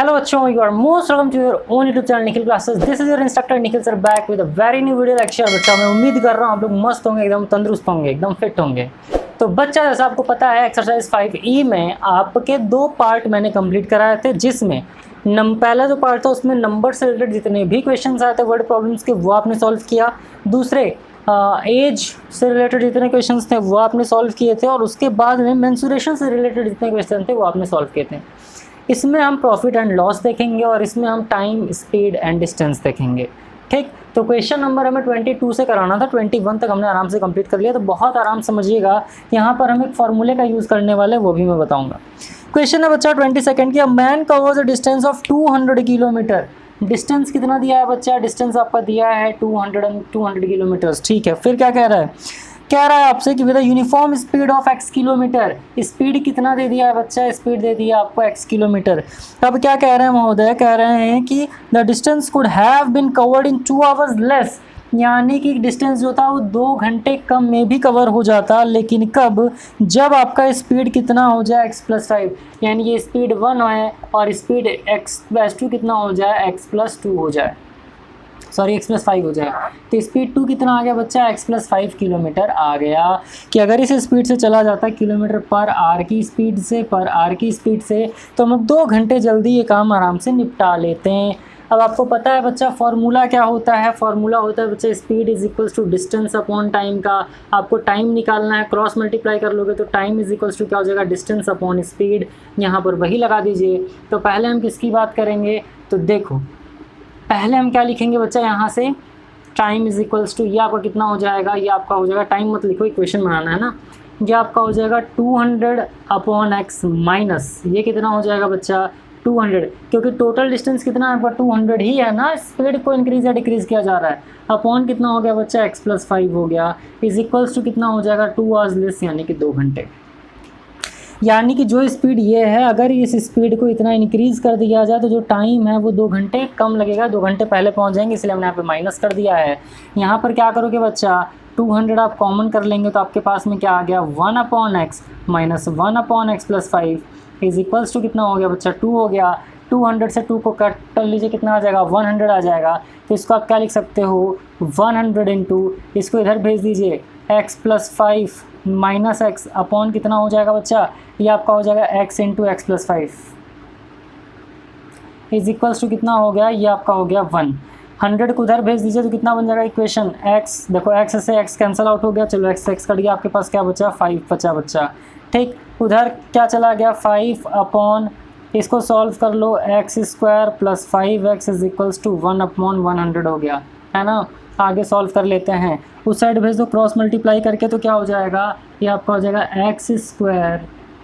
Hello बच्चों, you are most welcome to your own YouTube channel Nikhil classes. This is your instructor Nikhil sir back with a very new video lecture। बच्चा मैं उम्मीद कर रहा हूँ आप लोग मस्त होंगे, एकदम तंदुरुस्त होंगे, एकदम फिट होंगे। तो बच्चा जैसा आपको पता है एक्सरसाइज 5E में आपके दो पार्ट मैंने कंप्लीट कराए थे, जिसमें पहला जो पार्ट था उसमें नंबर से रिलेटेड जितने भी क्वेश्चन आए थे वर्ड प्रॉब्लम्स के वो आपने सॉल्व किया। दूसरे एज से रिलेटेड जितने क्वेश्चंस थे वो आपने सॉल्व किए थे, और उसके बाद में मेंसुरेशन से रिलेटेड जितने क्वेश्चन थे वो आपने सॉल्व किए थे। इसमें हम प्रॉफिट एंड लॉस देखेंगे और इसमें हम टाइम, स्पीड एंड डिस्टेंस देखेंगे। ठीक, तो क्वेश्चन नंबर हमें 22 से कराना था, 21 तक हमने आराम से कंप्लीट कर लिया। तो बहुत आराम समझिएगा, यहाँ पर हम एक फॉर्मूले का यूज़ करने वाले वो भी मैं बताऊँगा। क्वेश्चन है बच्चा 22 की, a man covers a distance of 200 kilometre. Distance कितना दिया है बच्चा? डिस्टेंस आपका दिया है 200 किलोमीटर्स। ठीक है, फिर क्या कह रहा है? कह रहा है आपसे कि with uniform speed of x kilometre. Speed कितना दे दिया है बच्चा? स्पीड दे दिया आपको x किलोमीटर। अब क्या कह रहे हैं महोदय? कह रहे हैं कि the distance could have been covered in 2 hours less, यानी कि डिस्टेंस जो था वो 2 घंटे कम में भी कवर हो जाता। लेकिन कब? जब आपका स्पीड कितना हो जाए x+5, यानी ये स्पीड 1 है और स्पीड x+2 कितना हो जाए? x+2 हो जाए, सॉरी x+5 हो जाए। तो स्पीड 2 कितना आ गया बच्चा? x+5 किलोमीटर आ गया। कि अगर इस स्पीड से चला जाता है किलोमीटर पर आर की स्पीड से, तो हम लोग 2 घंटे जल्दी ये काम आराम से निपटा लेते हैं। अब आपको पता है बच्चा फॉर्मूला क्या होता है? फॉर्मूला होता है बच्चा speed is equals to distance upon time का। आपको टाइम निकालना है, क्रॉस मल्टीप्लाई कर लोगे तो टाइम इज इक्वल्स टू क्या हो जाएगा? Distance upon speed. यहाँ पर वही लगा दीजिए। तो पहले हम किसकी बात करेंगे? तो देखो, पहले हम क्या लिखेंगे बच्चा? यहाँ से टाइम इज इक्वल्स टू, ये आपका कितना हो जाएगा? ये आपका हो जाएगा, टाइम मत लिखो, इक्वेशन बनाना है ना। ये आपका हो जाएगा 200 अपॉन एक्स माइनस, ये कितना हो जाएगा बच्चा? 200, क्योंकि टोटल डिस्टेंस कितना है आपका? 200 ही है ना। स्पीड को इंक्रीज या डिक्रीज किया जा रहा है। अपॉन कितना हो गया बच्चा? x+5 हो गया, इज इक्वल्स टू कितना हो जाएगा? 2 आवर्स लेस, यानी कि 2 घंटे। यानी कि जो स्पीड ये है, अगर इस स्पीड को इतना इंक्रीज़ कर दिया जाए तो जो टाइम है वो 2 घंटे कम लगेगा, 2 घंटे पहले पहुंच जाएंगे, इसलिए हमने यहाँ पे माइनस कर दिया है। यहाँ पर क्या करोगे बच्चा? 200 आप कॉमन कर लेंगे तो आपके पास में क्या आ गया? 1/x minus 1/x+5 is equals to कितना हो गया बच्चा? 2 हो गया। 200 से 2 को कट कर लीजिए, कितना आ जाएगा? 100 आ जाएगा। तो इसको आप क्या लिख सकते हो? 100 इंटू, इसको इधर भेज दीजिए, x+5 माइनस एक्स अपॉन कितना हो जाएगा बच्चा? ये आपका हो जाएगा x into x+5 is equals to कितना हो गया? ये आपका हो गया 1। 100 को उधर भेज दीजिए तो कितना बन जाएगा इक्वेशन? x, देखो x से x कैंसिल आउट हो गया, चलो x से x कट गया, आपके पास क्या बचा? 5 बचा बच्चा। ठीक, उधर क्या चला गया? 5 अपॉन, इसको सॉल्व कर लो, x² + 5x is equals to 1/100 हो गया, है ना। आगे सॉल्व कर लेते हैं, उस साइड भेज दो क्रॉस मल्टीप्लाई करके, तो क्या हो जाएगा? ये आपका हो जाएगा x²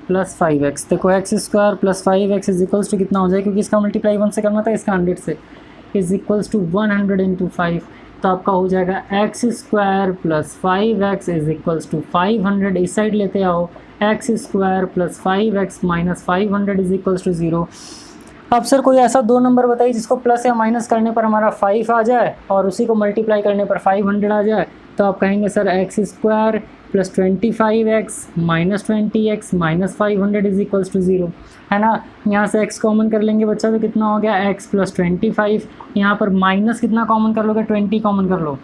+ 5x। देखो x² + 5x is equals to कितना हो जाएगा? क्योंकि इसका मल्टीप्लाई 1 से करना था, इसका 100 से, इज इक्वल्स टू 100 इंटू 5। तो आपका हो जाएगा x² + 5x is equals to 500। इस साइड लेते आओ, x² + 5x minus 500 is equals to 0। अब सर कोई ऐसा 2 नंबर बताइए जिसको प्लस या माइनस करने पर हमारा 5 आ जाए और उसी को मल्टीप्लाई करने पर 500 आ जाए। तो आप कहेंगे sir x² + 25x minus 20x minus 500 is equals to 0, है ना। यहाँ से x कॉमन कर लेंगे बच्चा, तो कितना हो गया? x + 25। यहाँ पर माइनस कितना कॉमन कर लोगे? 20 कॉमन कर लो,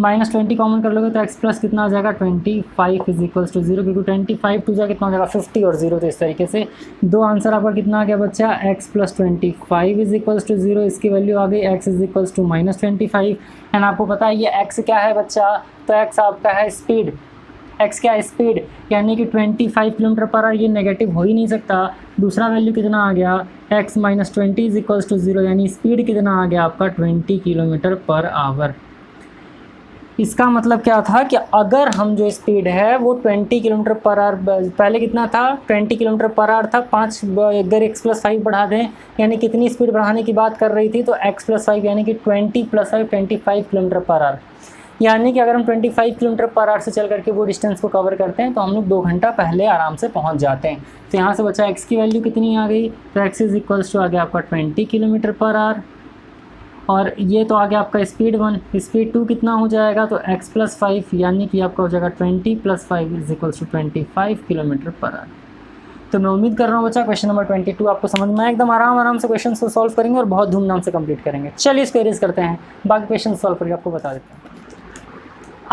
माइनस 20 कॉमन कर लोगे तो x प्लस कितना आ जाएगा? 25 इज इक्वल्स टू 0, क्योंकि 25 टू जा कितना हो जाएगा? 50 और 0। तो इस तरीके से 2 आंसर आपका कितना आ गया बच्चा? x + 25 इज इक्वल्स टू 0, इसकी वैल्यू आ गई x is equals to -25। And आपको पता है ये x क्या है बच्चा? तो x आपका है स्पीड। x क्या है? स्पीड, यानी कि 25 किलोमीटर पर आवर, ये नेगेटिव हो ही नहीं सकता। दूसरा वैल्यू कितना आ गया? x - 20 इज इक्वल्स टू 0, यानी स्पीड कितना आ गया आपका? 20 किलोमीटर पर आवर। इसका मतलब क्या था कि अगर हम जो स्पीड है वो 20 किलोमीटर पर आवर, पहले कितना था? 20 किलोमीटर पर आवर था। 5 अगर x+5 बढ़ा दें, यानी कितनी स्पीड बढ़ाने की बात कर रही थी? तो x+5 यानी कि 20 + 5 25 किलोमीटर पर आवर। यानी कि अगर हम 25 किलोमीटर पर आवर से चल करके वो डिस्टेंस को कवर करते हैं तो हम लोग 2 घंटा पहले आराम से पहुंच जाते हैं। तो यहाँ से बचा x की वैल्यू कितनी आ गई? तो x इज इक्वल्स टू आ गया आपका 20 किलोमीटर पर आवर, और ये तो आ गया आपका स्पीड 1। स्पीड 2 कितना हो जाएगा? तो x+5, यानी कि आपका हो जाएगा 20 + 5 is equals to 25 kilometre per hour. तो मैं उम्मीद कर रहा हूँ बच्चा क्वेश्चन नंबर 22 आपको समझ में एकदम आराम से क्वेश्चन को सॉल्व करेंगे और बहुत धूमधाम से कंप्लीट करेंगे। चलिए इसको इरेज करते हैं, बाकी क्वेश्चन सॉल्व करके आपको बता देते हैं।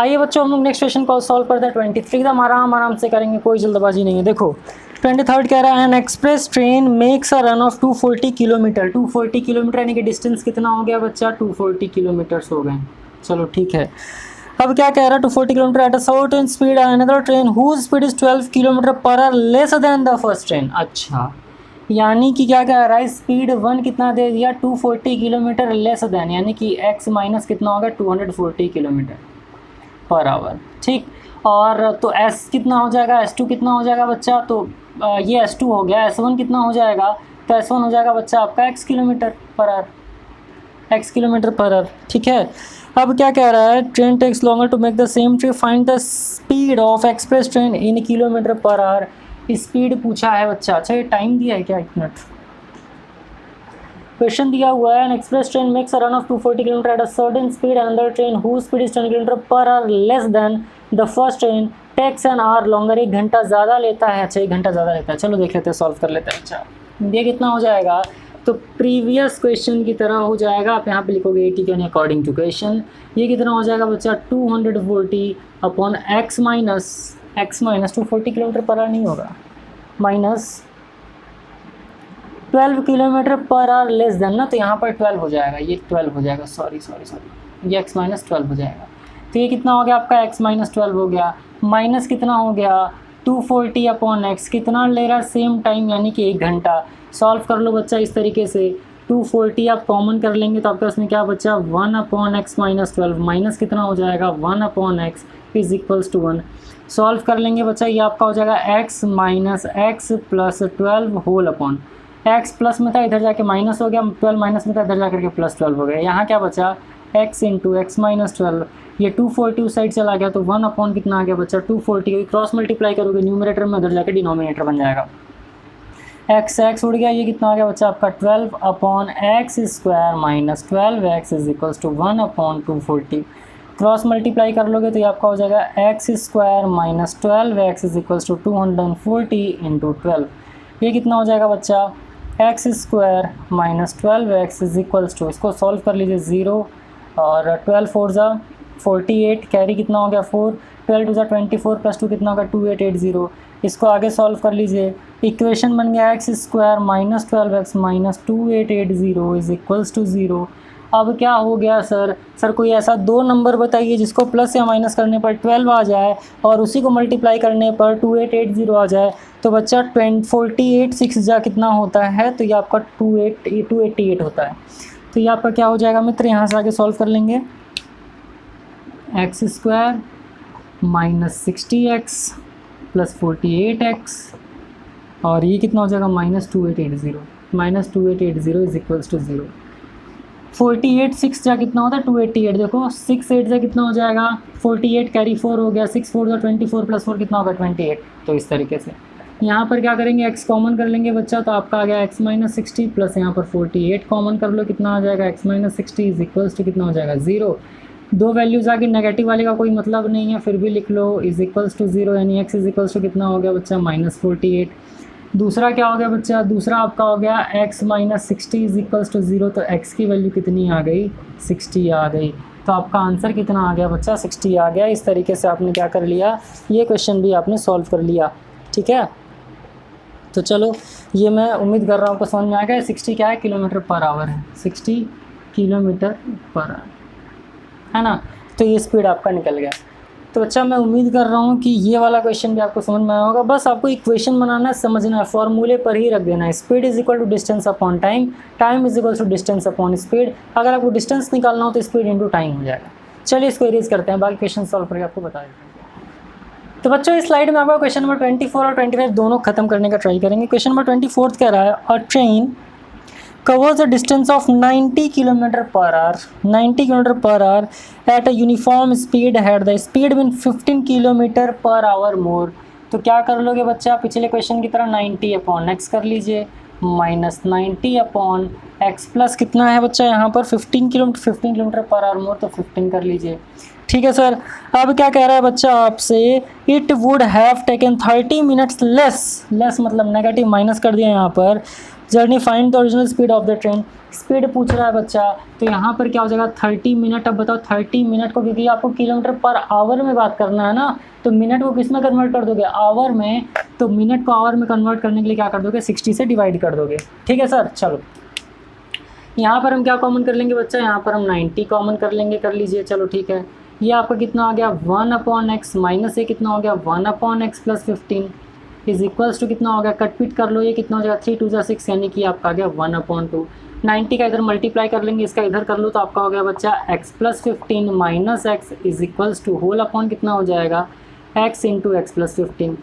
आइए बच्चों हम लोग नेक्स्ट क्वेश्चन को सॉल्व करते हैं। 23 एकदम आराम से करेंगे, कोई जल्दबाजी नहीं है। देखो 23 कह रहा है an express train makes a run of 240 kilometre. 240 kilometre यानी कि डिस्टेंस कितना हो गया बच्चा, 240 किलोमीटर्स हो गए। चलो ठीक है, अब क्या कह रहा है 240 kilometre at a certain speed another train whose speed is 12 kilometre per hour less than the first train. अच्छा, यानी कि क्या कह रहा है, स्पीड 1 कितना दे दिया, 240 किलोमीटर लेस देन, यानी कि x माइनस कितना होगा 240 किलोमीटर पर आवर। ठीक, और तो s कितना हो जाएगा, s2 कितना हो जाएगा बच्चा, तो ये s2 हो गया, s1 कितना हो जाएगा, तो s1 हो जाएगा बच्चा आपका x kilometre per hour, x kilometre per hour. ठीक है, अब क्या कह रहा है, train takes longer to make the same trip, find the speed of express train in kilometre per hour. Speed पूछा है बच्चा। अच्छा, ये टाइम दिया है क्या, 1 मिनट। क्वेश्चन दिया हुआ है an express train makes a run of 240 kilometre at a certain speed another train whose speed is 10 kilometre per hour less than the first train takes an hour longer. 1 घंटा ज़्यादा लेता है। अच्छा, 1 घंटा ज़्यादा लेता है। चलो देख लेते हैं, सॉल्व कर लेते हैं। अच्छा, ये कितना हो जाएगा, तो प्रीवियस क्वेश्चन की तरह हो जाएगा। आप यहाँ पे लिखोगे 80 के अकॉर्डिंग टू क्वेश्चन। ये कितना हो जाएगा बच्चा, 240 upon x minus 240 kilometre per our नहीं होगा, minus 12 kilometre per hour less then ना, तो यहाँ पर 12 हो जाएगा, ये 12 हो जाएगा, सॉरी ये x माइनस 12 हो जाएगा। तो ये कितना हो गया आपका, x माइनस 12 हो गया, माइनस कितना हो गया 240 अपॉन x, कितना ले रहा है सेम टाइम यानी कि 1 घंटा। सॉल्व कर लो बच्चा इस तरीके से, 240 आप कॉमन कर लेंगे तो आपके पास में क्या बच्चा, 1 अपॉन एक्स माइनस 12, माइनस कितना हो जाएगा 1 upon x is equals to 1। Solve कर लेंगे बच्चा, ये आपका हो जाएगा x minus x plus 12 whole upon x plus में था इधर जाके माइनस हो गया, 12 माइनस में था इधर जाकर के प्लस 12 हो गया। यहाँ क्या बचा x इंटू एक्स माइनस 12, ये 240 उस साइड चला गया तो 1 अपॉन कितना आ गया बच्चा 240, क्रॉस मल्टीप्लाई करोगे न्यूमरेटर में उधर जाके डिनोमिनेटर बन जाएगा, x उड़ गया, ये कितना आ गया बच्चा आपका 12 upon x square minus 12x is equals to 1 upon 240। Cross multiply कर लोगे तो ये आपका हो जाएगा x square minus 12x is equals to 240 into 12। ये कितना हो जाएगा बच्चा, x square minus 12x is equals to, इसको सॉल्व कर लीजिए 0 और 12 4 ज़ा 48, कैरी कितना हो गया 4, 12 2 ज़ा 24 प्लस 2 कितना होगा 2880। इसको आगे सॉल्व कर लीजिए, इक्वेशन बन गया x square minus 12x minus 2880 is equals to 0। अब क्या हो गया सर कोई ऐसा 2 नंबर बताइए जिसको प्लस या माइनस करने पर 12 आ जाए और उसी को मल्टीप्लाई करने पर 2880 आ जाए। तो बच्चा 48 6 जा कितना होता है, तो ये आपका 288 होता है। तो ये आपका क्या हो जाएगा मित्र, यहाँ से आगे सॉल्व कर लेंगे, x square minus 60x plus 48x और ये कितना हो जाएगा माइनस 2880 इज इक्वल्स टू 0। 48 6 जा कितना होता है 288, देखो 6 8 जा कितना हो जाएगा 48, कैरी 4 हो गया, 6 4 जा 24 प्लस 4 कितना होगा 28। तो इस तरीके से यहाँ पर क्या करेंगे, x कॉमन कर लेंगे बच्चा, तो आपका आ गया x माइनस 60 प्लस यहाँ पर 48 कॉमन कर लो, कितना आ जाएगा x minus 60 is equals to कितना हो जाएगा 0। 2 वैल्यूज़ आगे नेगेटिव वाले का कोई मतलब नहीं है, फिर भी लिख लो इज इक्वल्स टू 0, यानी x इज इक्वल्स टू कितना हो गया बच्चा माइनस 48। दूसरा क्या हो गया बच्चा, दूसरा आपका हो गया x minus 60 is equals to 0, तो x की वैल्यू कितनी आ गई 60 आ गई। तो आपका आंसर कितना आ गया बच्चा 60 आ गया। इस तरीके से आपने क्या कर लिया, ये क्वेश्चन भी आपने सॉल्व कर लिया। ठीक है, तो चलो ये मैं उम्मीद कर रहा हूँ आपको समझ में आ गया। 60 क्या है, किलोमीटर पर आवर है, 60 किलोमीटर पर आवर है ना। तो ये स्पीड आपका निकल गया। तो बच्चा मैं उम्मीद कर रहा हूँ कि ये वाला क्वेश्चन भी आपको समझ में आया होगा। बस आपको इक्वेशन बनाना है, समझना है, फॉर्मूले पर ही रख देना है। Speed is equal to distance upon time, time is equal to distance upon speed. अगर आपको डिस्टेंस निकालना हो तो स्पीड इंटू टाइम हो जाएगा। चलिए इसको इरेज करते हैं, बाकी क्वेश्चन सॉल्व करके आपको बता देते हैं। तो बच्चों इस स्लाइड में आपका क्वेश्चन नंबर 24 और 25 दोनों खत्म करने का ट्राई करेंगे। क्वेश्चन नंबर 24 कह रहा है अ train covers a distance of 90 km per hour, 90 km per hour at a uniform speed had the speed been 15 km per hour more। तो क्या कर लोगे बच्चा, पिछले क्वेश्चन की तरह 90 अपॉन एक्स कर लीजिए माइनस 90 अपॉन एक्स प्लस कितना है बच्चा यहाँ पर 15 किलोमीटर पर आवर मोर, तो 15 कर लीजिए। ठीक है सर। अब क्या कह रहा है बच्चा आपसे, it would have taken 30 minutes less मतलब नेगेटिव माइनस कर दिया यहाँ पर, journey find the original speed of the train. Speed पूछ रहा है बच्चा, तो यहाँ पर क्या हो जाएगा 30 मिनट। अब बताओ 30 मिनट को, क्योंकि आपको किलोमीटर पर आवर में बात करना है ना, तो मिनट को किस में कन्वर्ट कर दोगे, आवर में। तो मिनट को आवर में कन्वर्ट करने के लिए क्या कर दोगे, 60 से डिवाइड कर दोगे। ठीक है सर। चलो यहाँ पर हम क्या कॉमन कर लेंगे बच्चा, यहाँ पर हम 90 कॉमन कर लेंगे, कर लीजिए। चलो ठीक है, ये आपका कितना आ गया 1 अपॉन एक्स माइनस ये कितना हो गया 1 upon x plus 15 is equals to कितना हो गया, कट पीट कर लो, ये कितना हो जाएगा 3 2 जा 6, यानी कि आपका आ गया 1 अपॉन 2। 90 का इधर मल्टीप्लाई कर लेंगे, इसका इधर कर लो, तो आपका हो गया बच्चा x plus 15 minus x is equals to whole upon कितना हो जाएगा एक्स इंटू एक्स प्लस 15।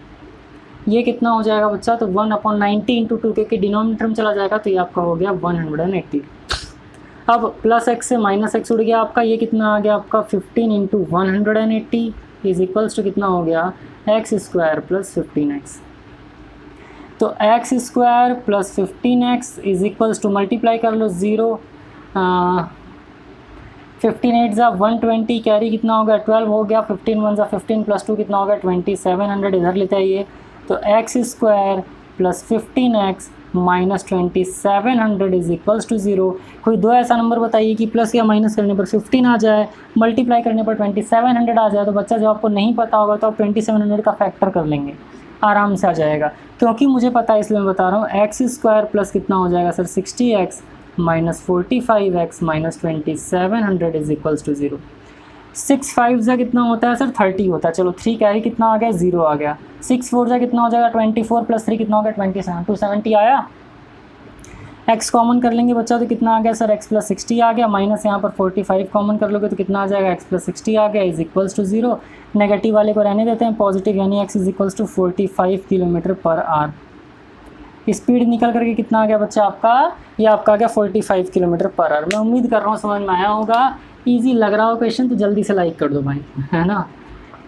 ये कितना हो जाएगा बच्चा, तो 1 अपॉन 90 इंटू 2, क्योंकि डिनोमिनेटर में चला जाएगा, तो ये आपका हो गया 180। अब प्लस एक्स से माइनस एक्स उड़ गया आपका, ये कितना आ गया आपका 15 इंटू 180 इज इक्वल्स टू कितना हो गया एक्स स्क्वायर प्लस 15x। तो x square plus 15x is equals to multiply कर लो 0, 15 8 जा 120, कैरी कितना हो गया 12 हो गया, 15 1 जा 15 प्लस 2 कितना हो गया 2700, इधर लेते आइए। तो x square plus 15x minus 2700 is equals to 0। कोई दो ऐसा नंबर बताइए कि प्लस या माइनस करने पर 15 आ जाए, मल्टीप्लाई करने पर 2700 आ जाए। तो बच्चा जब आपको नहीं पता होगा तो आप 2700 का फैक्टर कर लेंगे, आराम से आ जाएगा। क्योंकि मुझे पता है इसलिए मैं बता रहा हूँ। एक्स स्क्वायर प्लस कितना हो जाएगा sir 60x minus 45x minus 2700 is equals to 0। 6 5 जा कितना होता है सर 30 होता है। चलो 3 कैरी कितना आ गया 0 आ गया। 6 4 जा कितना हो जाएगा 24 प्लस 3 कितना हो गया 27, 270 आया। x कॉमन कर लेंगे बच्चा, तो कितना आ गया सर x प्लस 60 आ गया, माइनस यहाँ पर 45 कॉमन कर लोगे तो कितना आ जाएगा x प्लस 60 आ गया इज इक्वल्स टू 0। नेगेटिव वाले को रहने देते हैं, पॉजिटिव यानी x is equals to 45 kilometre per hour. Speed निकल करके कितना आ गया बच्चा आपका, ये आपका आ गया 45 किलोमीटर पर आवर। मैं उम्मीद कर रहा हूँ समझ में आया होगा। ईजी लग रहा हो क्वेश्चन तो जल्दी से लाइक कर दो भाई, है ना,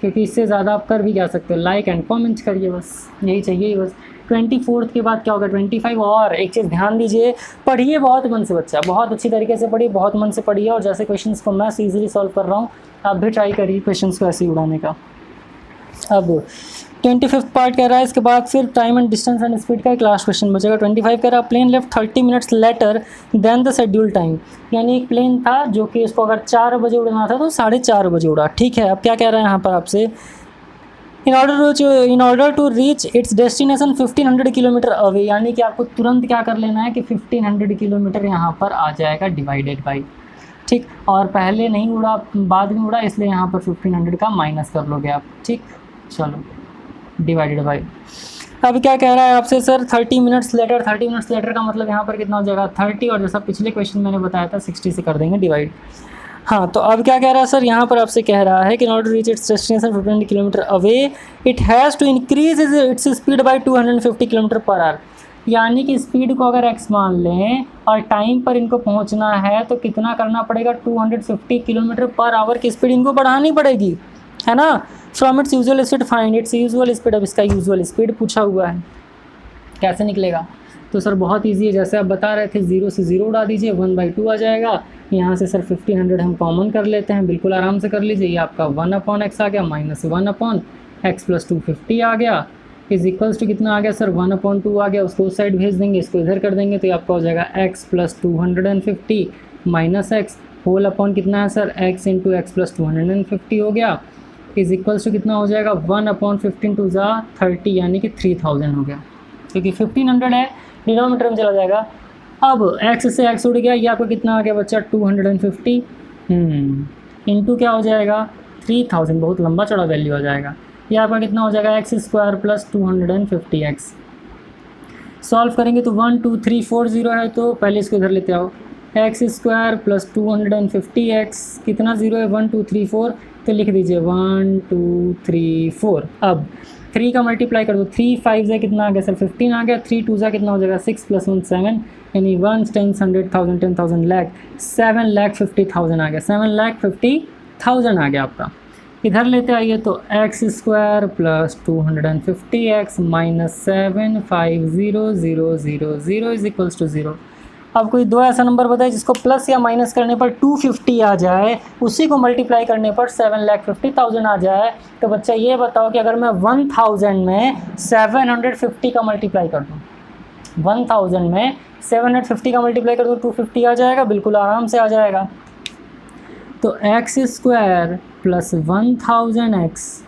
क्योंकि इससे ज़्यादा आप कर भी क्या सकते हो, लाइक एंड कमेंट करिए, बस यही चाहिए बस। 24 के बाद क्या होगा 25। और एक चीज़ ध्यान दीजिए, पढ़िए बहुत मन से बच्चा, बहुत अच्छी तरीके से पढ़िए, बहुत मन से पढ़िए। और जैसे क्वेश्चंस को मैं ईजिली सॉल्व कर रहा हूँ, आप भी ट्राई करिए क्वेश्चंस को ऐसे ही उड़ाने का। अब 25 पार्ट कह रहा है, इसके बाद फिर time and distance and speed का एक लास्ट क्वेश्चन बचेगा। 25 कह रहा है plane left 30 minutes later than the schedule time, यानी एक प्लेन था जो कि इसको अगर 4 बजे उड़ना था तो 4:30 बजे उड़ा। ठीक है, अब क्या कह रहा है यहाँ पर आपसे, in order to reach its destination 1500 kilometre away, यानी कि आपको तुरंत क्या कर लेना है कि 1500 किलोमीटर यहाँ पर आ जाएगा डिवाइडेड बाई। ठीक, और पहले नहीं उड़ा बाद में उड़ा, इसलिए यहाँ पर 1500 का माइनस कर लोगे आप। ठीक, चलो डिवाइडेड बाई। अब क्या कह रहा है आपसे sir 30 minutes letter. 30 minutes letter का मतलब यहाँ पर कितना हो जाएगा 30, और जैसा पिछले क्वेश्चन मैंने बताया था 60 से कर देंगे डिवाइड। हाँ, तो अब क्या कह रहा है सर, यहाँ पर आपसे कह रहा है कि in order to reach its destination 1500 kilometre away it has to increase its speed by 250 kilometre per hour, यानी कि स्पीड को अगर x मान लें और टाइम पर इनको पहुँचना है तो कितना करना पड़ेगा 250 किलोमीटर पर आवर की स्पीड इनको बढ़ानी पड़ेगी, है ना। From its usual speed find its usual speed. अब इसका यूजुअल स्पीड पूछा हुआ है, कैसे निकलेगा, तो सर बहुत ईजी है। जैसे आप बता रहे थे 0 से 0 उड़ा दीजिए, 1/2 आ जाएगा। यहाँ से सर 1500 हम कॉमन कर लेते हैं, बिल्कुल आराम से कर लीजिए। ये आपका 1 अपॉन एक्स आ गया माइनस 1 अपॉन एक्स प्लस 250 आ गया इज इक्वल्स टू कितना आ गया सर 1 अपॉन 2 आ गया। उसको उस साइड भेज देंगे, इसको इधर कर देंगे, तो ये आपका हो जाएगा x plus 250 minus x whole upon कितना है sir x into x plus 250 हो गया इज इक्वल्स टू कितना हो जाएगा 1 अपॉन 15 2 जा 30, यानी कि 3000 हो गया, क्योंकि 1500 है डिनोमिनेटर में चला जाएगा। अब x से x उड़ गया, ये आपको कितना आ गया बच्चा 250 इंटू क्या हो जाएगा 3000, बहुत लंबा चौड़ा वैल्यू आ जाएगा। ये आपका कितना हो जाएगा x square plus 250x। Solve करेंगे तो 1 2 3 4 0 है, तो पहले इसको इधर लेते आओ। एक्स स्क्वायर प्लस 250x कितना 0 है 1 2 3 4, तो लिख दीजिए 1 2 3 4। अब 3 का मल्टीप्लाई कर दो, 3 5 जा कितना आ गया सर 15 आ गया, 3 2 जा कितना हो जाएगा 6 प्लस 1 7, यानी 1 10 100,000 10,000 लाख 7,50,000 आ गया, 7,50,000 आ गया आपका। इधर लेते आइए तो x square plus 250x minus 75000 is equals to 0। अब कोई दो ऐसा नंबर बताए जिसको प्लस या माइनस करने पर 250 आ जाए, उसी को मल्टीप्लाई करने पर 7,50,000 आ जाए। तो बच्चा ये बताओ कि अगर मैं 1000 में 750 का मल्टीप्लाई कर दूँ, 1000 में 750 का मल्टीप्लाई कर दूँ 250 आ जाएगा, बिल्कुल आराम से आ जाएगा। तो x square plus 1000x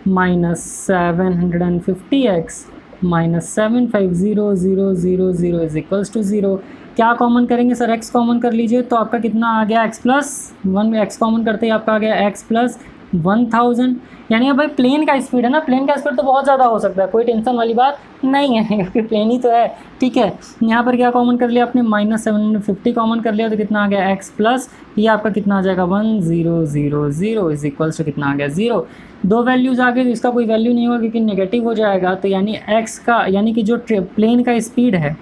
minus 750x minus 750,000 is equals to 0। क्या कॉमन करेंगे सर? x कॉमन कर लीजिए तो आपका कितना आ गया x प्लस 1, x कॉमन करते ही आपका आ गया x प्लस 1000। यानी अब भाई प्लेन का स्पीड है ना, प्लेन का स्पीड तो बहुत ज़्यादा हो सकता है, कोई टेंशन वाली बात नहीं है क्योंकि प्लेन ही तो है। ठीक है, यहाँ पर क्या कॉमन कर लिया आपने? माइनस 750 कॉमन कर लिया तो कितना आ गया x प्लस, ये आपका कितना आ जाएगा 1000 इज इक्वल्स टू कितना आ गया 0। दो वैल्यूज़ आ गए तो इसका कोई वैल्यू नहीं होगा क्योंकि नेगेटिव हो जाएगा। तो यानी x का यानी कि जो प्लेन का स्पीड है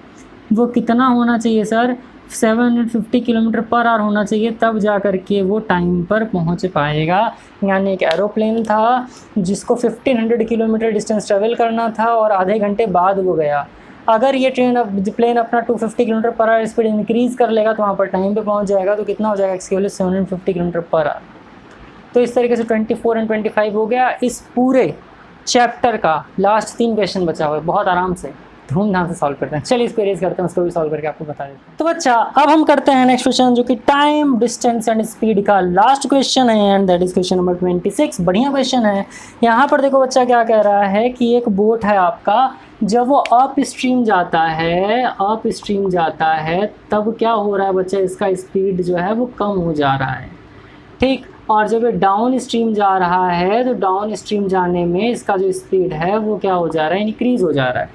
वो कितना होना चाहिए सर? 750 किलोमीटर पर आवर होना चाहिए, तब जा कर के वो टाइम पर पहुंच पाएगा। यानी एक एरोप्लेन था जिसको 1500 किलोमीटर डिस्टेंस ट्रेवल करना था और आधे घंटे बाद वो गया। अगर ये प्लेन अपना 250 kilometre per hour speed increase कर लेगा तो वहाँ पर टाइम पे पहुँच जाएगा। तो कितना हो जाएगा? इसके वैल्यू 750 किलोमीटर पर आवर। तो इस तरीके से 24 और 25 हो गया इस पूरे चैप्टर का। लास्ट 3 क्वेश्चन बचा हुआ है, बहुत आराम से धूमधाम से सॉल्व करते हैं। चलिए इसको इरेज करते हैं, उसको भी सॉल्व करके आपको बता देते हैं। तो बच्चा अब हम करते हैं नेक्स्ट क्वेश्चन जो कि टाइम डिस्टेंस एंड स्पीड का लास्ट क्वेश्चन है and that is question number 26। बढ़िया क्वेश्चन है। यहाँ पर देखो बच्चा क्या कह रहा है कि एक बोट है आपका, जब वो अप स्ट्रीम जाता है तब क्या हो रहा है बच्चा? इसका स्पीड जो है वो कम हो जा रहा है। ठीक, और जब ये डाउन स्ट्रीम जा रहा है तो डाउन स्ट्रीम जाने में इसका जो स्पीड है वो क्या हो जा रहा है? इंक्रीज़ हो जा रहा है।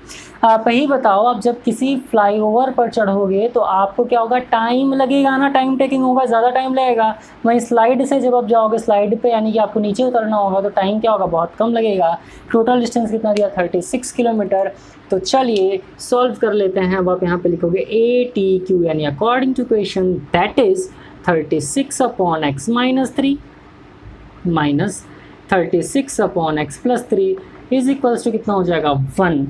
आप ही बताओ, अब जब किसी फ्लाईओवर पर चढ़ोगे तो आपको क्या होगा? टाइम लगेगा ना, टाइम टेकिंग होगा, ज़्यादा टाइम लगेगा। वहीं स्लाइड से जब आप जाओगे स्लाइड पे यानी कि आपको नीचे उतरना होगा तो टाइम क्या होगा? बहुत कम लगेगा। टोटल डिस्टेंस कितना दिया? 36 किलोमीटर। तो चलिए सॉल्व कर लेते हैं। अब आप यहाँ पे लिखोगे ATQ यानी according to question that is 36 upon x minus 3 minus 36 upon x plus 3 is equals to कितना हो जाएगा? 1।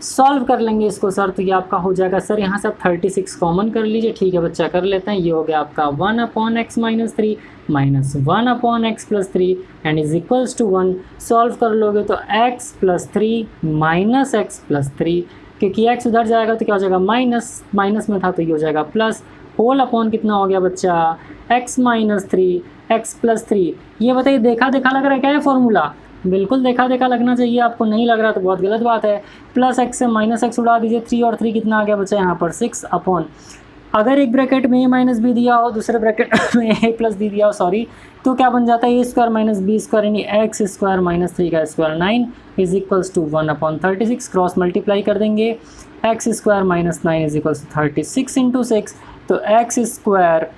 सॉल्व कर लेंगे इसको सर तो ये आपका हो जाएगा सर, यहाँ से आप 36 कॉमन कर लीजिए। ठीक है बच्चा, कर लेते हैं। ये हो गया आपका 1 upon x minus 3 minus 1 upon x plus 3 and is equals to 1। Solve कर लोगे तो x plus 3 minus x plus 3, क्योंकि x उधर जाएगा तो क्या हो जाएगा? माइनस, माइनस में था तो ये हो जाएगा प्लस। होल अपॉन कितना हो गया बच्चा? x minus 3 x plus 3। ये बताइए देखा देखा लग रहा है क्या ये फॉर्मूला? बिल्कुल देखा देखा लगना चाहिए, आपको नहीं लग रहा तो बहुत गलत बात है। प्लस x से माइनस x उड़ा दीजिए, 3 और 3 कितना आ गया बच्चा? यहाँ पर 6 अपॉन, अगर एक ब्रैकेट में a माइनस बी दिया हो, दूसरे ब्रैकेट में a प्लस डी दिया हो सॉरी, तो क्या बन जाता है? A square minus b square यानी एक्स स्क्वायर माइनस 3 का square 9 is equals to 1 upon 36। Cross multiply कर देंगे, x square minus 9 is equals to 36 into 6। तो x square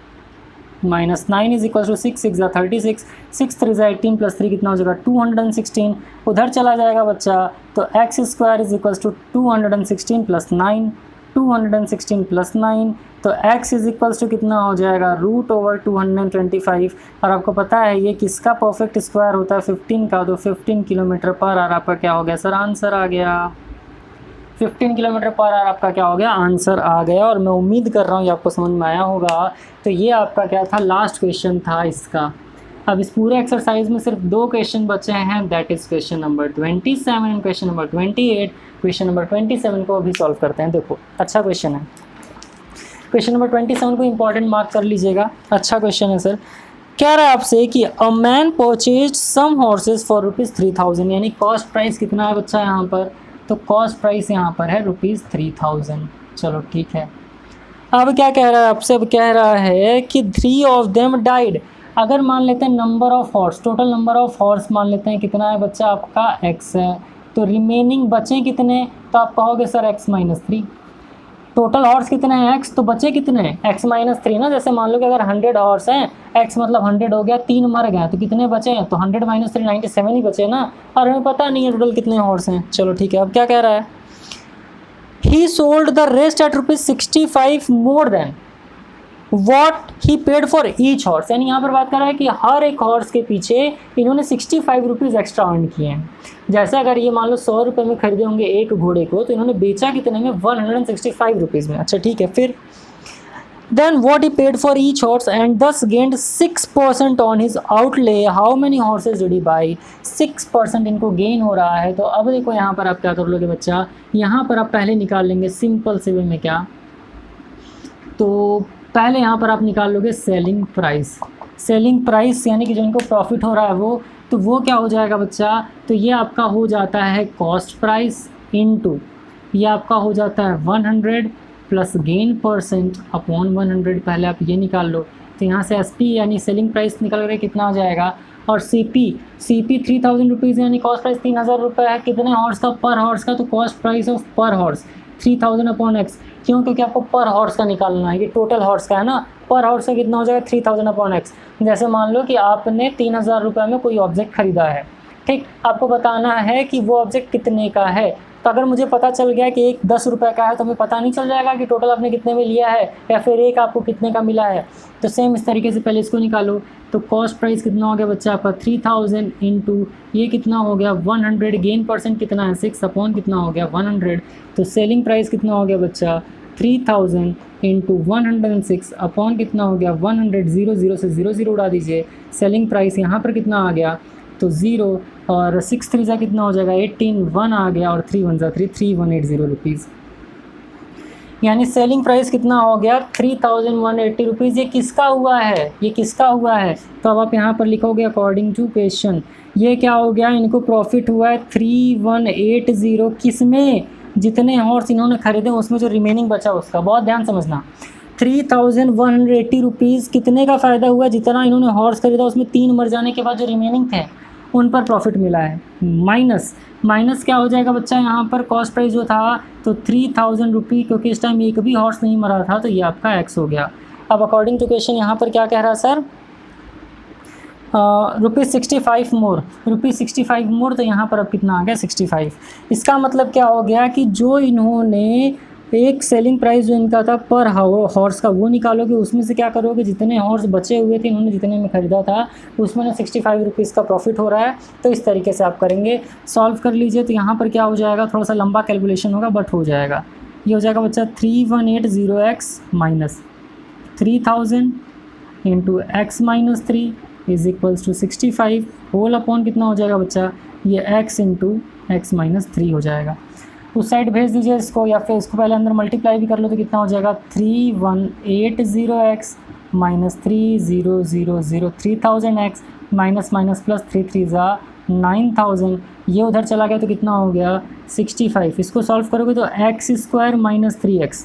minus 9 is equal to 6 6 जा 36, 6 3 जा 18 प्लस 3 कितना हो जाएगा? 216। उधर चला जाएगा बच्चा तो x square is equal to 216 plus 9, 216 plus 9 तो x इज इक्वल्स टू कितना हो जाएगा? Root over 225। और आपको पता है ये किसका परफेक्ट स्क्वायर होता है? 15 का। तो 15 किलोमीटर पर आवर आपका क्या हो गया सर? आंसर आ गया। 15 किलोमीटर पर आवर आपका क्या हो गया? आंसर आ गया। और मैं उम्मीद कर रहा हूँ ये आपको समझ में आया होगा। तो ये आपका क्या था? लास्ट क्वेश्चन था इसका। अब इस पूरे एक्सरसाइज में सिर्फ 2 क्वेश्चन बचे हैं, that is question number 27 and question number 28। Question number 27 को अभी सॉल्व करते हैं। देखो अच्छा क्वेश्चन है। क्वेश्चन नंबर 27 को इंपॉर्टेंट मार्क कर लीजिएगा, अच्छा क्वेश्चन है सर। कह रहा है आपसे कि a man purchase some horses for ₹3000, यानी कॉस्ट प्राइस कितना है बच्चा यहाँ पर? तो कॉस्ट प्राइस यहाँ पर है ₹3000। चलो ठीक है। अब क्या कह रहा है आपसे? अब कह रहा है कि 3 ऑफ देम डाइड। अगर मान लेते हैं number of horse, total number of horse मान लेते हैं कितना है बच्चा? आपका x है। तो रिमेनिंग बचे कितने? तो आप कहोगे sir x minus 3। Total horse कितने हैं? x। तो बचे कितने? x माइनस 3 ना। जैसे मान लो कि अगर 100 हॉर्स हैं, x मतलब 100 हो गया, 3 मर गए तो कितने बचे हैं? तो 100 माइनस 3 97 ही बचे ना। और हमें पता नहीं है टोटल कितने हॉर्स हैं। चलो ठीक है। अब क्या कह रहा है? ही sold the rest at ₹65 more than. What he paid for each horse, यानी यहाँ पर बात कर रहा है कि हर एक हॉर्स के पीछे इन्होंने 65 रुपीज़ एक्स्ट्रा अर्न किए हैं। जैसे अगर ये मान लो 100 रुपये में खरीदे होंगे एक घोड़े को, तो इन्होंने बेचा कितने में, 165 रुपीज़ में। अच्छा ठीक है, फिर then what he paid for each horse and thus gained 6% on his outlay, how many horses did he buy, 6% इनको गेन हो रहा है। तो अब देखो यहाँ पर आप क्या कर लोगे बच्चा, यहाँ पर आप पहले निकाल लेंगे सिंपल से वे में क्या, तो पहले यहाँ पर आप निकाल लोगे सेलिंग प्राइस। सेलिंग प्राइस यानी कि जो इनको प्रॉफिट हो रहा है वो, तो वो क्या हो जाएगा बच्चा, तो ये आपका हो जाता है कॉस्ट प्राइस इनटू ये आपका हो जाता है 100 प्लस गेन परसेंट अपॉन 100। पहले आप ये निकाल लो, तो यहाँ से एसपी यानी सेलिंग प्राइस निकल रहे कितना हो जाएगा, और सीपी 3000 रुपीज़ यानी कॉस्ट प्राइस 3000 रुपये है। कितने हॉर्स का, पर हॉर्स का, तो कॉस्ट प्राइस ऑफ पर हॉर्स 3000 अपॉन एक्स। क्यों, क्योंकि आपको पर हॉर्स का निकालना है, ये टोटल हॉर्स का है ना, पर हॉर्स का कितना हो जाएगा 3000 अपॉन एक्स। जैसे मान लो कि आपने 3000 रुपये में कोई ऑब्जेक्ट खरीदा है, ठीक, आपको बताना है कि वो ऑब्जेक्ट कितने का है। तो अगर मुझे पता चल गया कि एक 10 रुपये का है, तो हमें पता नहीं चल जाएगा कि टोटल आपने कितने में लिया है, या फिर एक आपको कितने का मिला है। तो सेम इस तरीके से पहले इसको निकालो। तो कॉस्ट प्राइस कितना हो गया बच्चा आपका 3000 इंटू ये कितना हो गया 100, गेन परसेंट कितना है 6 अपॉन कितना हो गया 100। तो सेलिंग प्राइस कितना हो गया बच्चा 3000 इंटू 106 अपॉन कितना हो गया 100। 0 से 0 उड़ा दीजिए, सेलिंग प्राइस यहाँ पर कितना आ गया, तो 0 और 6 3 जा कितना हो जाएगा 18, 1 आ गया और 3 1 जा 3, 3180 रुपीज़। यानी सेलिंग प्राइस कितना हो गया 3180 रुपीज़। ये किसका हुआ है, ये किसका हुआ है, तो अब आप यहाँ पर लिखोगे अकॉर्डिंग टू क्वेश्चन, ये क्या हो गया, इनको प्रॉफिट हुआ है 3180, किसमें, जितने हॉर्स इन्होंने खरीदे उसमें जो रिमेनिंग बचा उसका। बहुत ध्यान समझना, 3180 रुपीज़ कितने का फ़ायदा हुआ, जितना इन्होंने हॉर्स खरीदा उसमें 3 मर जाने के बाद जो रिमेनिंग थे उन पर प्रॉफिट मिला है। माइनस क्या हो जाएगा बच्चा, यहाँ पर कॉस्ट प्राइस जो था तो 3000 रुपये, क्योंकि इस टाइम एक भी हॉर्स नहीं मरा था, तो ये आपका एक्स हो गया। अब अकॉर्डिंग टू क्वेश्चन यहाँ पर क्या कह रहा है सर, ₹65 मोर, ₹65 मोर, तो यहाँ पर अब कितना आ गया 65। इसका मतलब क्या हो गया कि जो इन्होंने एक सेलिंग प्राइस जो इनका था पर हॉर्स का वो निकालोगे, उसमें से क्या करोगे, जितने हॉर्स बचे हुए थे इन्होंने जितने में ख़रीदा था उसमें ना 65 रुपीज़ का प्रॉफिट हो रहा है। तो इस तरीके से आप करेंगे, सॉल्व कर लीजिए। तो यहाँ पर क्या हो जाएगा, थोड़ा सा लंबा कैलकुलेशन होगा बट हो जाएगा। ये हो जाएगा बच्चा 3180x minus 3000 into x minus 3 is equals to 65 whole upon कितना हो जाएगा बच्चा, ये x इंटू एक्स माइनस 3 हो जाएगा। उस साइड भेज दीजिए इसको, या फिर इसको पहले अंदर मल्टीप्लाई भी कर लो, तो कितना हो जाएगा 3180x minus 3000 3000x minus minus plus 3 3 जा 9000, ये उधर चला गया तो कितना हो गया 65। इसको सॉल्व करोगे तो x² minus 3x,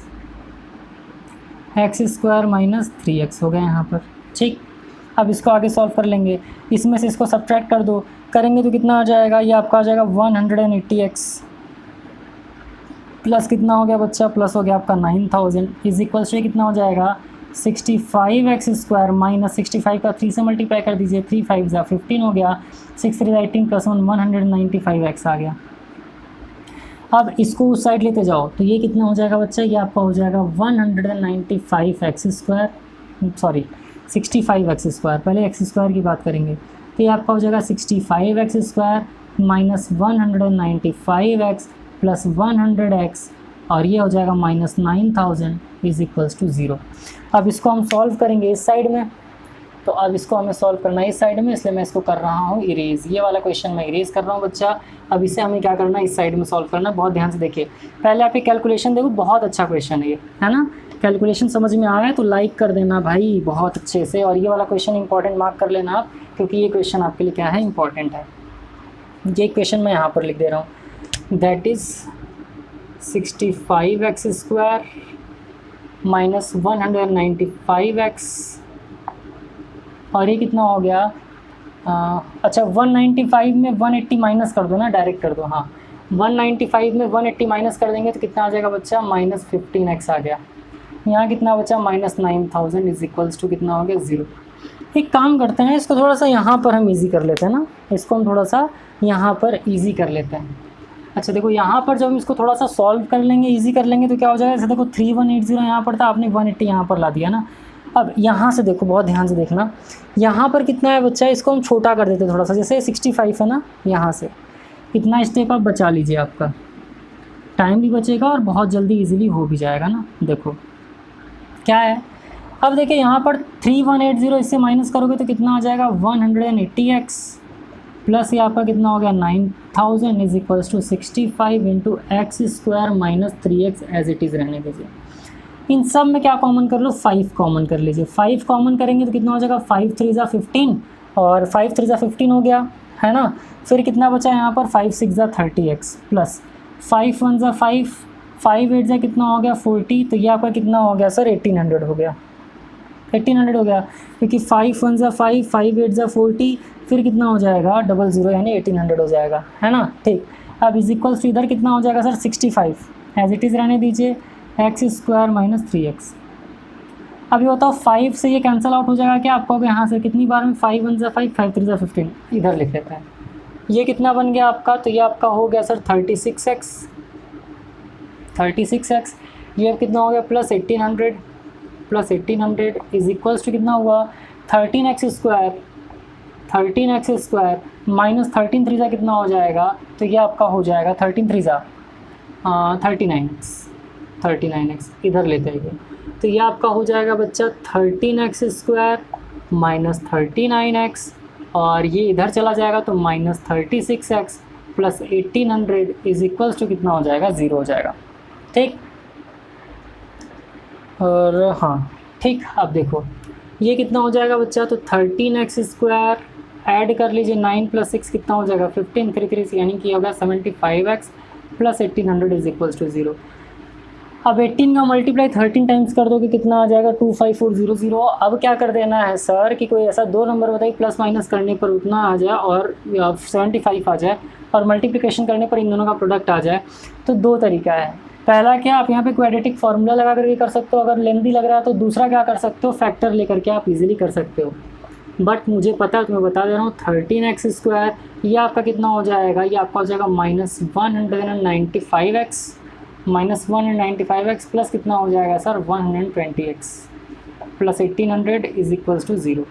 x² minus 3x हो गया यहाँ पर, ठीक। अब इसको आगे सॉल्व कर लेंगे, इसमें से इसको सब्ट्रैक्ट कर दो, करेंगे तो कितना आ जाएगा, ये आपका आ जाएगा 180x प्लस कितना हो गया बच्चा, प्लस हो गया आपका 9000 इज इक्वल से कितना हो जाएगा 65x² माइनस 65 का 3 से मल्टीप्लाई कर दीजिए, 3 5 जा 15 हो गया, 6 3 18 प्लस 1 195x आ गया। अब इसको उस साइड लेते जाओ तो ये कितना हो जाएगा बच्चा, ये आपका हो जाएगा 195x², सॉरी 65x², पहले x² की बात करेंगे। तो ये आपका हो जाएगा 65x² minus 195x plus 100x और ये हो जाएगा माइनस 9000 इज इक्वल्स टू 0। अब इसको हम सॉल्व करेंगे इस साइड में, तो अब इसको हमें सॉल्व करना है इस साइड में, इसलिए मैं इसको कर रहा हूँ इरेज। ये वाला क्वेश्चन मैं इरेज कर रहा हूँ बच्चा। अब इसे हमें क्या करना है, इस साइड में सॉल्व करना है। बहुत ध्यान से देखिए, पहले आप ये कैलकुलेशन देखो, बहुत अच्छा क्वेश्चन है ये, है ना। कैलकुलेशन समझ में आ रहा है तो लाइक कर देना भाई बहुत अच्छे से, और ये वाला क्वेश्चन इंपॉर्टेंट मार्क कर लेना आप, क्योंकि ये क्वेश्चन आपके लिए क्या है, इंपॉर्टेंट है। ये क्वेश्चन मैं यहाँ पर लिख दे रहा हूँ, that is 65x² minus 195x और ये कितना हो गया, अच्छा 195 में 180 माइनस कर दो ना, डायरेक्ट कर दो, हाँ 195 में 180 माइनस कर देंगे तो कितना आ जाएगा बच्चा, माइनस 15x आ गया। यहाँ कितना बचा, माइनस 9000 इज इक्वल्स टू कितना हो गया 0। एक काम करते हैं, इसको थोड़ा सा यहाँ पर हम इजी कर लेते हैं ना, इसको हम थोड़ा सा यहाँ पर इजी कर लेते हैं। अच्छा देखो, यहाँ पर जब हम इसको थोड़ा सा सॉल्व कर लेंगे, इजी कर लेंगे, तो क्या हो जाएगा, जैसे देखो 3180 यहाँ पर था, आपने 180 यहाँ पर ला दिया ना। अब यहाँ से देखो, बहुत ध्यान से देखना, यहाँ पर कितना है बच्चा, इसको हम छोटा कर देते थोड़ा सा, जैसे 65 है ना, यहाँ से इतना स्टेप आप बचा लीजिए, आपका टाइम भी बचेगा और बहुत जल्दी इजीली हो भी जाएगा ना। देखो क्या है, अब देखिए यहाँ पर 3180 इससे माइनस करोगे तो कितना आ जाएगा 180x प्लस ये आपका कितना हो गया 9000 is equals to 65 into x square minus 3x as it is रहने दीजिए। इन सब में क्या कॉमन कर लो, 5 कॉमन कर लीजिए। 5 कॉमन करेंगे तो कितना हो जाएगा 5 3 ज़ा 15 और 5 3 ज़ा 15 हो गया है ना। फिर कितना बचा यहाँ पर 5 6 ज़ा 30x प्लस 5 1 ज़ा 5 5 8 ज़ा कितना हो गया 40, तो ये आपका कितना हो गया सर 1800 हो गया, 1800 हो गया, क्योंकि 5 1 ज़ा 5 5 8 ज़ा 40 फिर कितना हो जाएगा 00 यानी 1800 हो जाएगा है ना। ठीक, अब इज इक्वल्स टू इधर कितना हो जाएगा सर 65 एज इट इज़ रहने दीजिए, एक्स स्क्वायर माइनस 3x। अब ये बताओ 5 से ये कैंसिल आउट हो जाएगा क्या, आपको यहाँ से कितनी बार में 5 1 ज़ा 5 5 3 ज़ा 15 इधर लिख लेते हैं। ये कितना बन गया आपका, तो ये आपका हो गया सर 36x, 36x। ये अब कितना हो गया प्लस 1800 इज इक्वल्स टू कितना हुआ 13x स्क्वायर माइनस 13 3 ज़ा कितना हो जाएगा, तो ये आपका हो जाएगा 13 3 ज़ा 39x इधर लेते हैं ये, तो ये आपका हो जाएगा बच्चा 13x स्क्वायर माइनस 39x और ये इधर चला जाएगा तो minus 36x plus 1800 is equals to कितना हो जाएगा 0 हो जाएगा। ठीक, और हाँ ठीक, अब देखो ये कितना हो जाएगा बच्चा, तो 13x स्क्वायर ऐड कर लीजिए 9 प्लस 6 कितना हो जाएगा 15 3 3 यानी कि होगा 75x plus 1800 is equals to 0। अब 18 का मल्टीप्लाई 13 टाइम्स कर दोगे कितना आ जाएगा 25400। अब क्या कर देना है सर कि कोई ऐसा दो नंबर बताइए प्लस माइनस करने पर उतना आ जाए और 75 आ जाए और मल्टीप्लिकेशन करने पर इन दोनों का प्रोडक्ट आ जाए। तो दो तरीका है, पहला क्या आप यहाँ पे क्वाड्रेटिक फार्मूला लगा करके कर सकते हो, अगर लेंथी लग रहा है तो दूसरा क्या कर सकते हो फैक्टर लेकर के आप इजीली कर सकते हो। बट मुझे पता है, तुम्हें बता दे रहा हूँ 13x स्क्वायर ये आपका कितना हो जाएगा, ये आपका हो जाएगा माइनस 195x प्लस कितना हो जाएगा sir 120x plus 1800 is equals to 0।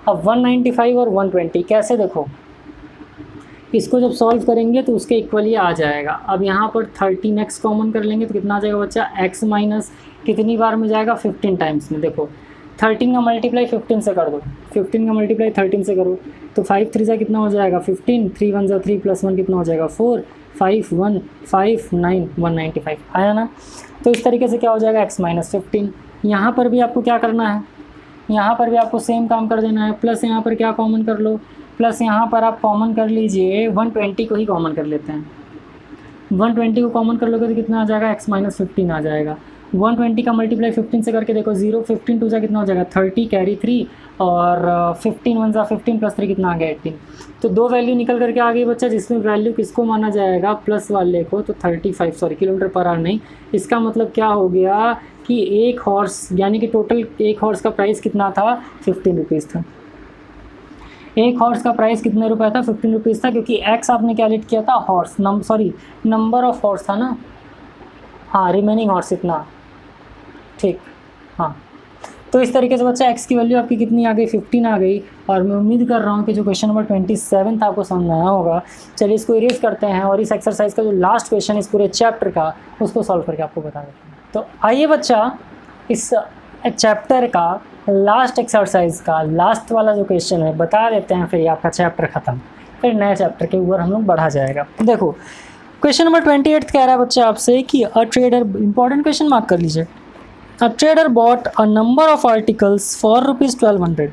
अब 195 और 120 कैसे, देखो इसको जब सॉल्व करेंगे तो उसके इक्वली आ जाएगा। अब यहाँ पर 13x कॉमन कर लेंगे तो कितना आ जाएगा बच्चा x माइनस कितनी बार में जाएगा 15 टाइम्स में। देखो 13 का मल्टीप्लाई 15 से कर दो, 15 का मल्टीप्लाई 13 से करो तो 5 3 ज़ा कितना हो जाएगा 15, 3 1 ज़ा 3 प्लस 1 कितना हो जाएगा 4, 5 1 5 9 195 आया ना। तो इस तरीके से क्या हो जाएगा x माइनस 15। यहाँ पर भी आपको क्या करना है, यहाँ पर भी आपको सेम काम कर देना है, प्लस यहाँ पर क्या कॉमन कर लो, प्लस यहाँ पर आप कॉमन कर लीजिए 120 को ही कॉमन कर लेते हैं। 120 को कॉमन कर लोगे तो कितना आ जाएगा x माइनस 15 आ जाएगा। 120 का मल्टीप्लाई 15 से करके देखो 0, 15 2 ज़ा कितना हो जाएगा 30 कैरी 3 और 15 1 ज़ा 15 प्लस 3 कितना आ गया 18। तो दो वैल्यू निकल करके आ गई बच्चा, जिसमें वैल्यू किसको माना जाएगा प्लस वाले को, तो 35 सॉरी किलोमीटर पर आवर नहीं। इसका मतलब क्या हो गया कि एक हॉर्स यानी कि टोटल एक हॉर्स का प्राइस कितना था 15 रुपीज़ था। एक हॉर्स का प्राइस कितने रुपए था 15 रुपीज़ था, क्योंकि एक्स आपने क्या लेट किया था हॉर्स नंबर ऑफ हॉर्स था ना, हाँ रिमेनिंग हॉर्स इतना, ठीक हाँ। तो इस तरीके से बच्चा x की वैल्यू आपकी कितनी आ गई 15 आ गई। और मैं उम्मीद कर रहा हूँ कि जो क्वेश्चन नंबर 27 था आपको समझ आया होगा। चलिए इसको इरेज करते हैं और इस एक्सरसाइज का जो लास्ट क्वेश्चन इस पूरे चैप्टर का उसको सॉल्व करके आपको बता देते हैं। तो आइए बच्चा इस चैप्टर का लास्ट एक्सरसाइज का लास्ट वाला जो क्वेश्चन है बता देते हैं, फिर आपका चैप्टर ख़त्म, फिर नए चैप्टर के ऊपर हम लोग बढ़ा जाएगा। देखो क्वेश्चन नंबर 28 कह रहा है बच्चा आपसे कि a trader, important question mark कर लीजिए, a trader bought a number of articles for ₹1200।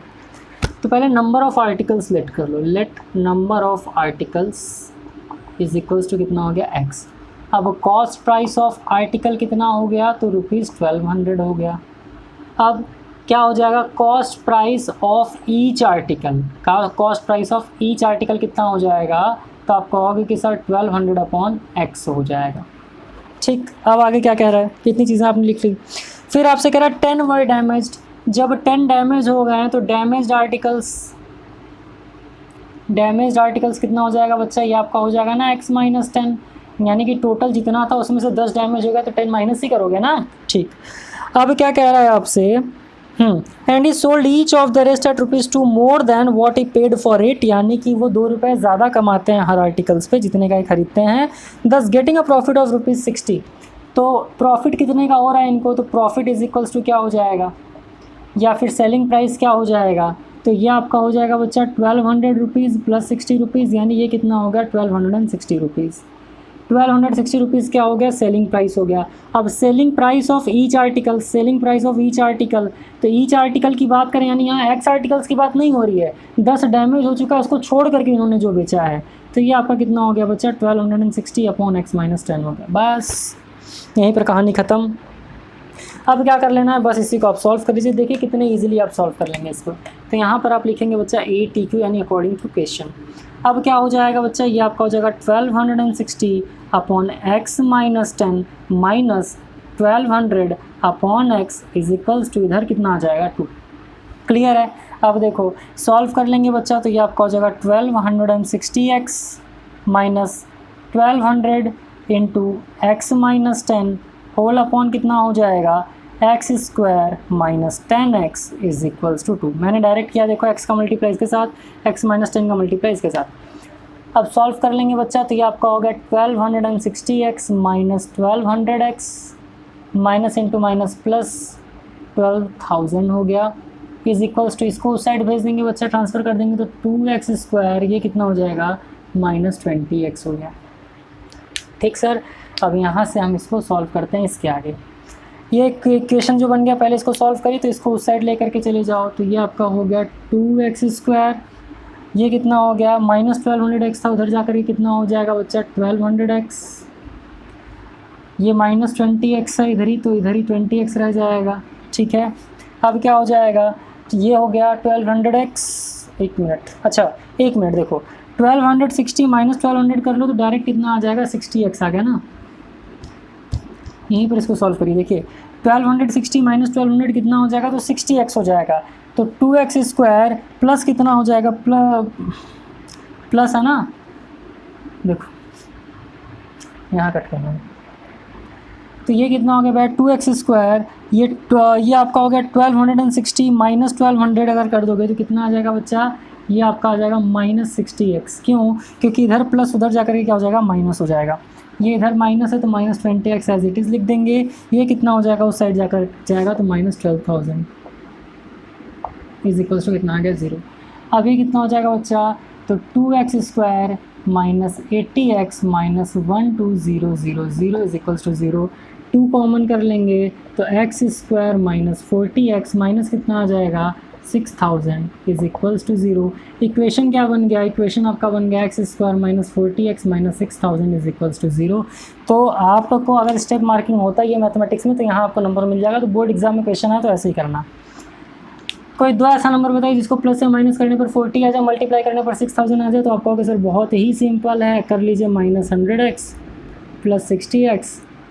तो पहले नंबर ऑफ आर्टिकल्स लेट कर लो, let number of articles is equals to कितना हो गया x। अब कॉस्ट प्राइस ऑफ आर्टिकल कितना हो गया, तो ₹1200 हो गया। अब क्या हो जाएगा cost price of each article का, cost price of each article कितना हो जाएगा, तो आप कहोगे कि सर 1200 अपॉन x हो जाएगा। ठीक, अब आगे क्या कह रहा है, कितनी चीज़ें आपने लिख ली। फिर आपसे कह रहा है 10 वर डैमेज्ड, जब 10 डैमेज हो गए हैं तो डैमेज्ड आर्टिकल्स कितना हो जाएगा बच्चा, ये आपका हो जाएगा ना x माइनस 10, यानी कि टोटल जितना था उसमें से 10 डैमेज हो गया तो 10 माइनस ही करोगे ना। ठीक, अब क्या कह रहा है आपसे and he sold each of the rest at ₹2 more than what he paid for it, यानी कि वो ₹2 ज़्यादा कमाते हैं हर आर्टिकल्स पे जितने का ही खरीदते हैं, दस गेटिंग अ प्रॉफिट ऑफ ₹60। तो प्रॉफिट कितने का हो रहा है इनको, तो प्रॉफिट इज इक्वल्स टू क्या हो जाएगा, या फिर सेलिंग प्राइस क्या हो जाएगा, तो ये आपका हो जाएगा बच्चा ₹1200 प्लस ₹60, यानी ये कितना हो गया ₹1260। ₹1260 क्या हो गया, सेलिंग प्राइस हो गया। अब selling price of each article, selling price of each article, तो ईच आर्टिकल की बात करें यानी यहाँ एक्स आर्टिकल्स की बात नहीं हो रही है, 10 डैमेज हो चुका है उसको छोड़ करके इन्होंने जो बेचा है, तो ये आपका कितना हो गया बच्चा 1260 अपॉन x - 10 हो गया। बस यहीं पर कहानी ख़त्म। अब क्या कर लेना है, बस इसी को आप सॉल्व कर लीजिए। देखिए कितने इजीली आप सॉल्व कर लेंगे इसको। तो यहाँ पर आप लिखेंगे बच्चा ATQ यानी अकॉर्डिंग टू क्वेश्चन। अब क्या हो जाएगा बच्चा, ये आपका हो जाएगा 1260 upon x - 10 minus 1200 upon x is equals to इधर कितना आ जाएगा 2। क्लियर है। अब देखो सॉल्व कर लेंगे बच्चा, तो ये आपका हो जाएगा 1260x minus 1200 into x - 10 whole upon कितना हो जाएगा x² minus 10x is equals to 2। मैंने डायरेक्ट किया, देखो x का मल्टीप्लाई इसके साथ, x - 10 का मल्टीप्लाई इसके साथ। अब सॉल्व कर लेंगे बच्चा, तो ये आपका हो गया 1260x minus 1200x minus into minus plus 12,000 हो गया इज इक्वल्स टू, इसको उस साइड भेज देंगे बच्चा, ट्रांसफ़र कर देंगे तो 2x², ये कितना हो जाएगा -20x हो गया। ठीक सर। अब यहाँ से हम इसको सॉल्व करते हैं इसके आगे। ये इक्वेशन जो बन गया, पहले इसको सॉल्व करी तो इसको उस साइड लेकर के चले जाओ, तो ये आपका हो गया 2x², ये कितना हो गया -1200x था, उधर जाकर के कितना हो जाएगा बच्चा 1200x, ये -20x है इधर ही, तो इधर ही 20x रह जाएगा। ठीक है। अब क्या हो जाएगा, ये हो गया 1200x, एक मिनट, अच्छा एक मिनट, देखो 1260 माइनस 1200 कर लो तो डायरेक्ट कितना आ जाएगा 60x आ गया ना। यहीं पर इसको सॉल्व करिए, देखिए 1260 माइनस 1200 कितना हो जाएगा, तो 60x हो जाएगा। तो 2x² प्लस कितना हो जाएगा, प्लस है ना, देखो यहाँ कट करना है, तो ये कितना हो गया भाई 2x², ये आपका हो गया 1260 माइनस 1200 अगर कर दोगे तो कितना आ जाएगा बच्चा, ये आपका आ जाएगा -60x। क्यों, क्योंकि इधर प्लस उधर जाकर के क्या हो जाएगा माइनस हो जाएगा, ये इधर माइनस है तो -20x एज इट इज़ लिख देंगे। ये कितना हो जाएगा उस साइड जाकर जाएगा तो -12,000 इज इक्वल्स टू कितना आ गया 0। अब ये कितना हो जाएगा बच्चा, तो 2x² minus 80x minus 12000 is equals to 0। 2 common कर लेंगे तो x² माइनस 40x माइनस कितना आ जाएगा 6000 इज इक्वल्स टू 0। इक्वेशन क्या बन गया, इक्वेशन आपका बन गया x² minus 40x minus 6000 is equals to 0। तो आपको अगर स्टेप मार्किंग होता है ये मैथमेटिक्स में तो यहाँ आपको नंबर मिल जाएगा। तो बोर्ड एग्जाम में क्वेश्चन है तो ऐसे ही करना। कोई दो ऐसा नंबर बताइए जिसको प्लस से माइनस करने पर 40 आ जाए, मल्टीप्लाई करने पर 6000 आ जाए। तो आप कहोगे सर बहुत ही सिंपल है, कर लीजिए -100x plus 60x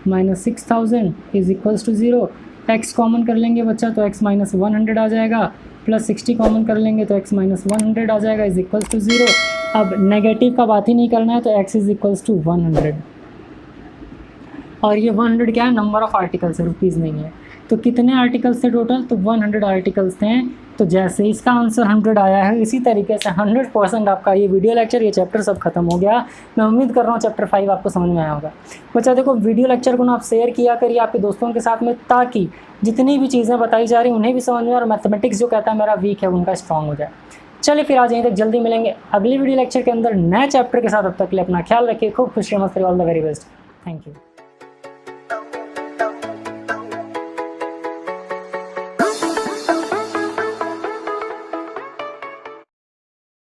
minus 6000 is equals to 0। x common कर लेंगे बच्चा तो x माइनस 100 आ जाएगा, प्लस 60 कॉमन कर लेंगे तो x माइनस 100 आ जाएगा इज इक्वल्स टू 0। अब नेगेटिव का बात ही नहीं करना है तो x इज इक्वल्स टू 100 और ये 100 क्या है, नंबर ऑफ आर्टिकल्स है, रुपीज़ नहीं है। तो कितने आर्टिकल्स थे टोटल, तो 100 आर्टिकल्स थे। तो जैसे इसका आंसर 100 आया है इसी तरीके से 100% आपका ये वीडियो लेक्चर, ये चैप्टर सब खत्म हो गया। मैं उम्मीद कर रहा हूँ चैप्टर 5 आपको समझ में आया होगा। बच्चा देखो वीडियो लेक्चर को ना आप शेयर किया करिए आपके दोस्तों के साथ में, ताकि जितनी भी चीज़ें बताई जा रही उन्हें भी समझ में और मैथमेटिक्स जो कहता है मेरा वीक है उनका स्ट्रॉन्ग हो जाए। चलिए फिर आज यहीं तक, जल्दी मिलेंगे अगली वीडियो लेक्चर के अंदर नए चैप्टर के साथ। अब तक के लिए अपना ख्याल रखिए, खूब खुश रहिए, all the very best, thank you.